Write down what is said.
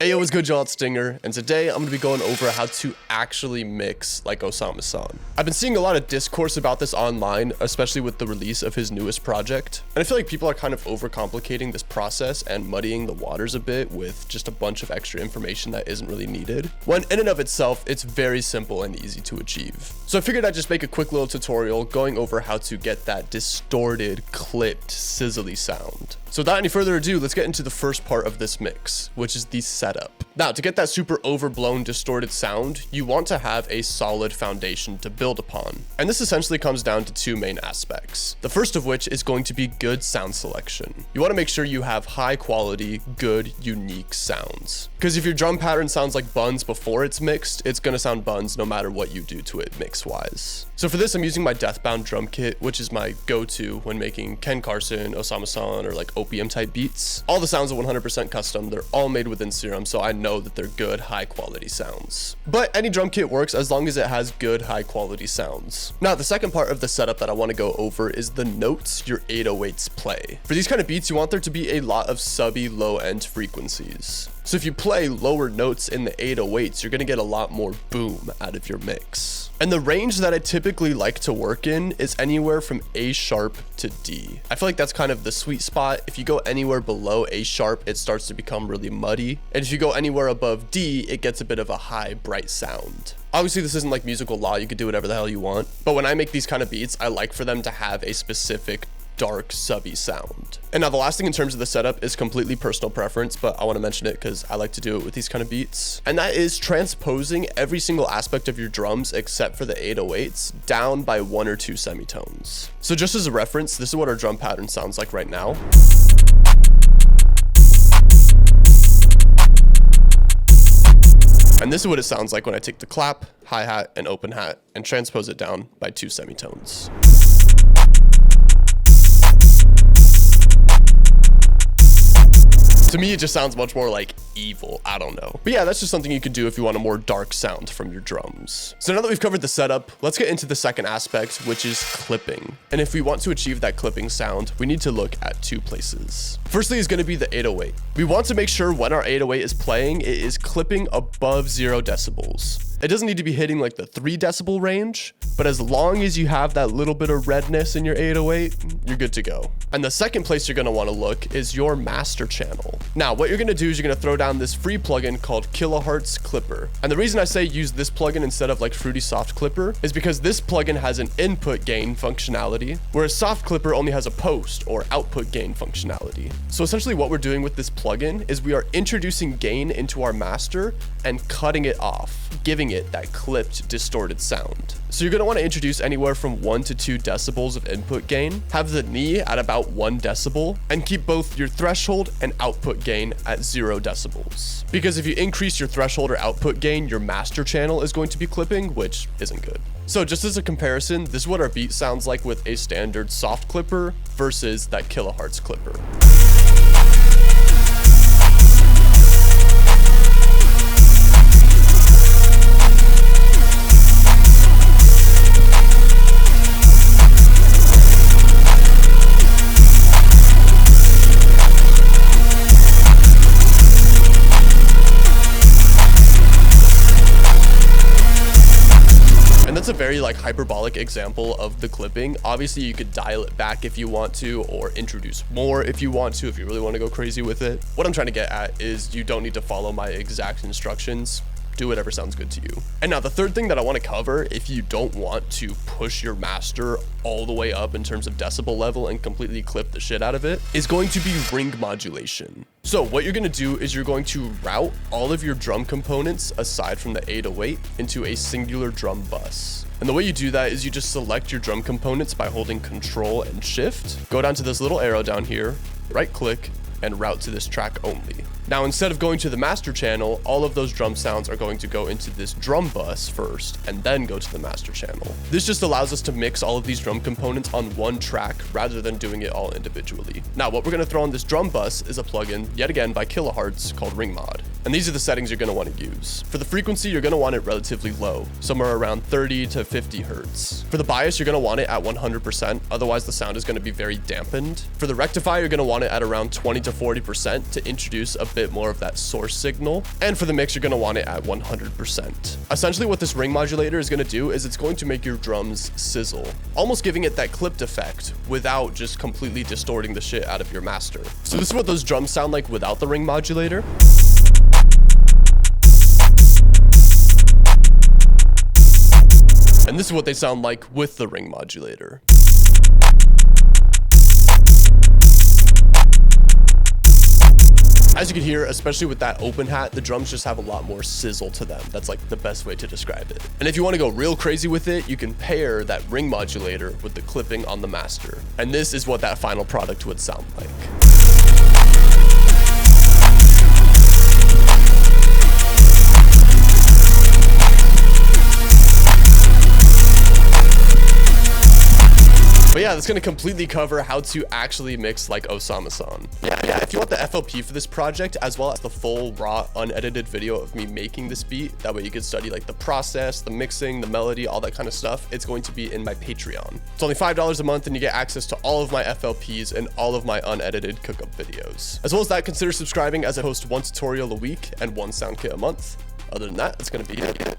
Hey, what's good, y'all? It's Stinger, and today I'm going to be going over how to actually mix like Osamason. I've been seeing a lot of discourse about this online, especially with the release of his newest project, and I feel like people are kind of overcomplicating this process and muddying the waters a bit with just a bunch of extra information that isn't really needed, when in and of itself, it's very simple and easy to achieve. So I figured I'd just make a quick little tutorial going over how to get that distorted, clipped, sizzly sound. So without any further ado, let's get into the first part of this mix, which is the setup. Now, to get that super overblown, distorted sound, you want to have a solid foundation to build upon. And this essentially comes down to two main aspects. The first of which is going to be good sound selection. You want to make sure you have high quality, good, unique sounds. Because if your drum pattern sounds like buns before it's mixed, it's going to sound buns no matter what you do to it mix-wise. So for this, I'm using my Deathbound drum kit, which is my go-to when making Ken Carson, Osamason, or like OPM type beats. All the sounds are 100% custom. They're all made within Serum, so I know that they're good, high quality sounds. But any drum kit works as long as it has good, high quality sounds. Now, the second part of the setup that I want to go over is the notes your 808s play. For these kind of beats, you want there to be a lot of subby low end frequencies. So if you play lower notes in the 808s, you're going to get a lot more boom out of your mix. And the range that I typically like to work in is anywhere from A sharp to D. I feel like that's kind of the sweet spot. If you go anywhere below A sharp, it starts to become really muddy. And if you go anywhere above D, it gets a bit of a high, bright sound. Obviously, this isn't like musical law. You could do whatever the hell you want. But when I make these kind of beats, I like for them to have a specific dark, subby sound. And now the last thing in terms of the setup is completely personal preference, but I want to mention it because I like to do it with these kind of beats. And that is transposing every single aspect of your drums except for the 808s down by 1 or 2 semitones. So just as a reference, this is what our drum pattern sounds like right now. And this is what it sounds like when I take the clap, hi-hat, and open hat and transpose it down by 2 semitones. To me, it just sounds much more like evil. I don't know. But yeah, that's just something you can do if you want a more dark sound from your drums. So now that we've covered the setup, let's get into the second aspect, which is clipping. And if we want to achieve that clipping sound, we need to look at 2 places. Firstly is going to be the 808. We want to make sure when our 808 is playing, it is clipping above 0 decibels. It doesn't need to be hitting like the 3 decibel range, but as long as you have that little bit of redness in your 808, you're good to go. And the second place you're going to want to look is your master channel. Now, what you're going to do is you're going to throw down this free plugin called Kilohertz Clipper. And the reason I say use this plugin instead of like Fruity Soft Clipper is because this plugin has an input gain functionality, whereas Soft Clipper only has a post or output gain functionality. So essentially what we're doing with this plugin is we are introducing gain into our master and cutting it off, giving it that clipped, distorted sound. So you're going to want to introduce anywhere from 1 to 2 decibels of input gain, have the knee at about 1 decibel, and keep both your threshold and output gain at 0 decibels. Because if you increase your threshold or output gain, your master channel is going to be clipping, which isn't good. So just as a comparison, this is what our beat sounds like with a standard soft clipper versus that kilohertz clipper. That's a very like hyperbolic example of the clipping. Obviously you could dial it back if you want to, or introduce more if you want to, if you really want to go crazy with it. What I'm trying to get at is you don't need to follow my exact instructions. Do whatever sounds good to you. And now the third thing that I want to cover, if you don't want to push your master all the way up in terms of decibel level and completely clip the shit out of it, is going to be ring modulation. So what you're going to do is you're going to route all of your drum components aside from the 808 into a singular drum bus. And the way you do that is you just select your drum components by holding Control and Shift, go down to this little arrow down here, right click, and route to this track only. Now, instead of going to the master channel, all of those drum sounds are going to go into this drum bus first and then go to the master channel. This just allows us to mix all of these drum components on one track rather than doing it all individually. Now, what we're going to throw on this drum bus is a plugin, yet again by Kilohertz, called Ring Mod. And these are the settings you're going to want to use. For the frequency, you're going to want it relatively low, somewhere around 30 to 50 hertz. For the bias, you're going to want it at 100%, otherwise the sound is going to be very dampened. For the rectifier, you're going to want it at around 20 to 40% to introduce a bit more of that source signal. And for the mix, you're going to want it at 100%. Essentially, what this ring modulator is going to do is it's going to make your drums sizzle, almost giving it that clipped effect without just completely distorting the shit out of your master. So this is what those drums sound like without the ring modulator. And this is what they sound like with the ring modulator. As you can hear, especially with that open hat, the drums just have a lot more sizzle to them. That's like the best way to describe it. And if you want to go real crazy with it, you can pair that ring modulator with the clipping on the master. And this is what that final product would sound like. But yeah, that's going to completely cover how to actually mix like Osamason. Yeah, if you want the FLP for this project, as well as the full raw unedited video of me making this beat, that way you can study like the process, the mixing, the melody, all that kind of stuff, it's going to be in my Patreon. It's only $5 a month and you get access to all of my FLPs and all of my unedited cookup videos. As well as that, consider subscribing as I host one tutorial a week and one sound kit a month. Other than that, that's going to be it.